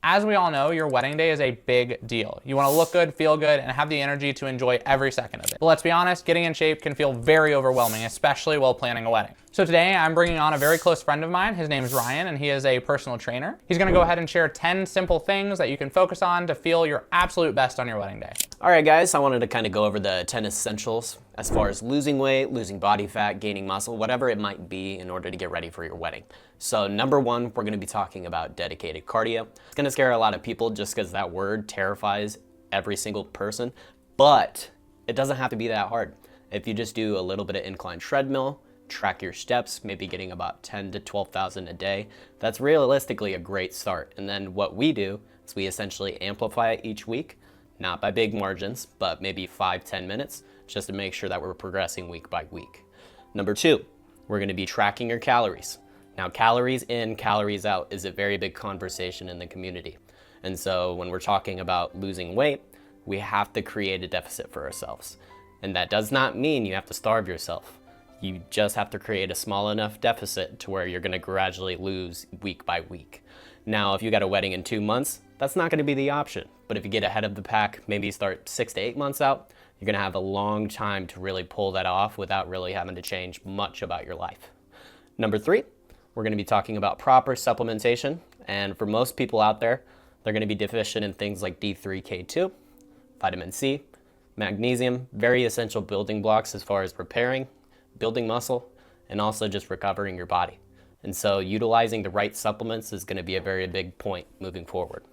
As we all know, your wedding day is a big deal. You want to look good, feel good, and have the energy to enjoy every second of it. But let's be honest, getting in shape can feel very overwhelming, especially while planning a wedding. So today I'm bringing on a very close friend of mine. His name is Ryan, and he is a personal trainer. He's going to go ahead and share 10 simple things that you can focus on to feel your absolute best on your wedding day. All right, guys, I wanted to kind of go over the 10 essentials as far as losing weight, losing body fat, gaining muscle, whatever it might be in order to get ready for your wedding. So number one, we're going to be talking about dedicated cardio. It's going to scare a lot of people just because that word terrifies every single person, but it doesn't have to be that hard. If you just do a little bit of incline treadmill, track your steps, maybe getting about 10 to 12,000 a day, that's realistically a great start. And then what we do is we essentially amplify it each week, not by big margins, but maybe 5-10 minutes, just to make sure that we're progressing week by week. Number two, we're going to be tracking your calories. Now, calories in, calories out is a very big conversation in the community. And so when we're talking about losing weight, we have to create a deficit for ourselves. And that does not mean you have to starve yourself. You just have to create a small enough deficit to where you're going to gradually lose week by week. Now, if you got a wedding in 2 months, that's not going to be the option. But if you get ahead of the pack, maybe start 6 to 8 months out, you're going to have a long time to really pull that off without really having to change much about your life. Number three, we're going to be talking about proper supplementation. And for most people out there, they're going to be deficient in things like D3K2, vitamin C, magnesium, very essential building blocks as far as repairing, building muscle, and also just recovering your body. And so utilizing the right supplements is going to be a very big point moving forward.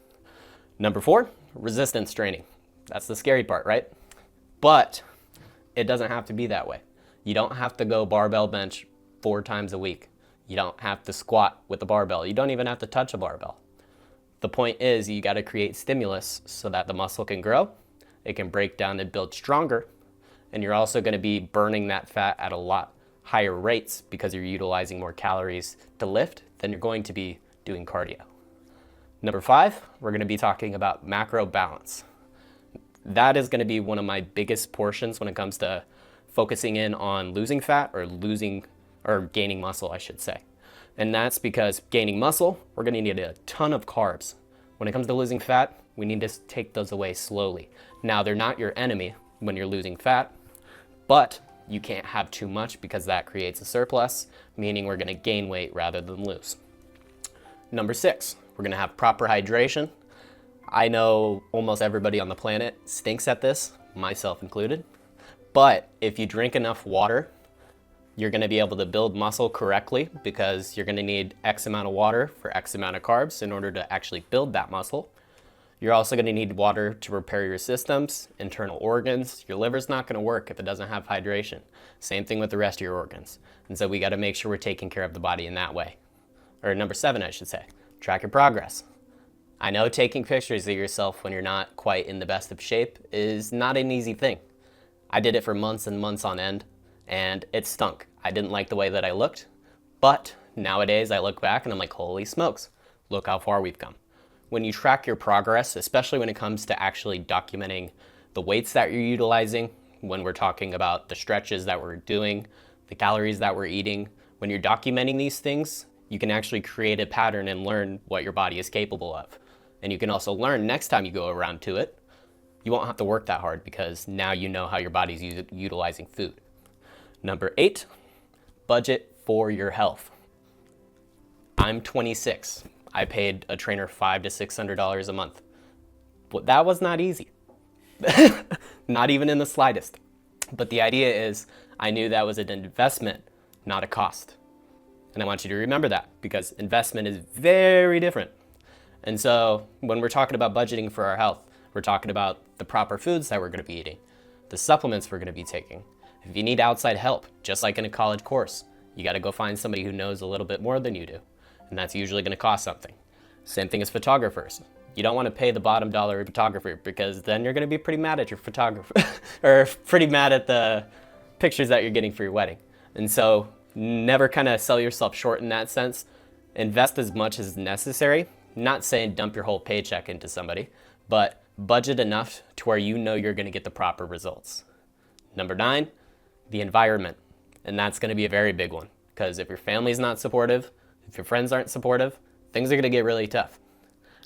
Number four, resistance training. That's the scary part, right? But it doesn't have to be that way. You don't have to go barbell bench 4 times a week. You don't have to squat with the barbell. You don't even have to touch a barbell. The point is you got to create stimulus so that the muscle can grow, it can break down and build stronger, and you're also going to be burning that fat at a lot higher rates because you're utilizing more calories to lift than you're going to be doing cardio. Number five, we're going to be talking about macro balance. That is going to be one of my biggest portions when it comes to focusing in on losing fat or gaining muscle, I should say. And that's because gaining muscle, we're going to need a ton of carbs. When it comes to losing fat, we need to take those away slowly. Now, they're not your enemy when you're losing fat, but you can't have too much because that creates a surplus, meaning we're going to gain weight rather than lose. Number six, we're going to have proper hydration. I know almost everybody on the planet stinks at this, myself included, but if you drink enough water, you're going to be able to build muscle correctly because you're going to need X amount of water for X amount of carbs in order to actually build that muscle. You're also going to need water to repair your systems, internal organs. Your liver's not going to work if it doesn't have hydration. Same thing with the rest of your organs. And so we got to make sure we're taking care of the body in that way. Or number seven, I should say, track your progress. I know taking pictures of yourself when you're not quite in the best of shape is not an easy thing. I did it for months and months on end, and it stunk. I didn't like the way that I looked, but nowadays I look back and I'm like, holy smokes, look how far we've come. When you track your progress, especially when it comes to actually documenting the weights that you're utilizing, when we're talking about the stretches that we're doing, the calories that we're eating, when you're documenting these things, you can actually create a pattern and learn what your body is capable of. And you can also learn next time you go around to it, you won't have to work that hard because now you know how your body's utilizing food. Number eight, budget for your health. I'm 26. I paid a trainer $500 to $600 a month. But that was not easy. Not even in the slightest. But the idea is I knew that was an investment, not a cost. And I want you to remember that because investment is very different. And so when we're talking about budgeting for our health, we're talking about the proper foods that we're going to be eating, the supplements we're going to be taking. If you need outside help, just like in a college course, you got to go find somebody who knows a little bit more than you do. And that's usually going to cost something. Same thing as photographers. You don't want to pay the bottom dollar photographer because then you're going to be pretty mad at your photographer or pretty mad at the pictures that you're getting for your wedding. And so never kind of sell yourself short in that sense. Invest as much as necessary. Not saying dump your whole paycheck into somebody, but budget enough to where you know you're going to get the proper results. Number 9, the environment. And that's going to be a very big one because if your family's not supportive, if your friends aren't supportive, things are going to get really tough.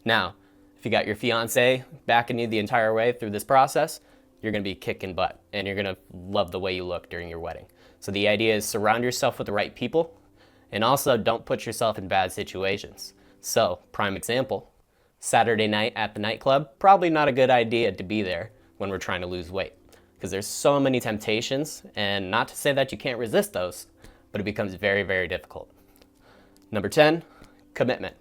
Now, If you got your fiance backing you the entire way through this process, you're gonna be kicking butt and you're gonna love the way you look during your wedding. So the idea is surround yourself with the right people and also don't put yourself in bad situations. So, prime example, Saturday night at the nightclub, probably not a good idea to be there when we're trying to lose weight because there's so many temptations, and not to say that you can't resist those, but it becomes very, very difficult. Number 10, commitment.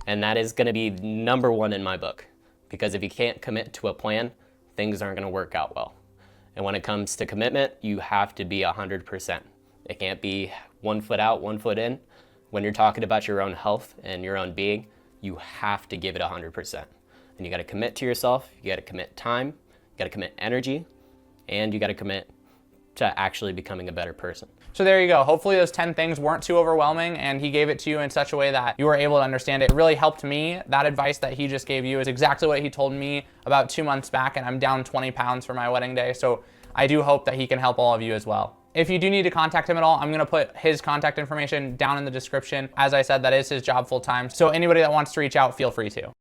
And that is gonna be number one in my book, because if you can't commit to a plan, things aren't gonna work out well. And when it comes to commitment, you have to be 100%. It can't be 1 foot out, 1 foot in. When you're talking about your own health and your own being, you have to give it 100%. And you gotta commit to yourself, you gotta commit time, you gotta commit energy, and you gotta commit to actually becoming a better person. So there you go. Hopefully those 10 things weren't too overwhelming and he gave it to you in such a way that you were able to understand it. It really helped me. That advice that he just gave you is exactly what he told me about 2 months back, and I'm down 20 pounds for my wedding day. So I do hope that he can help all of you as well. If you do need to contact him at all, I'm gonna put his contact information down in the description. As I said, that is his job full time. So anybody that wants to reach out, feel free to.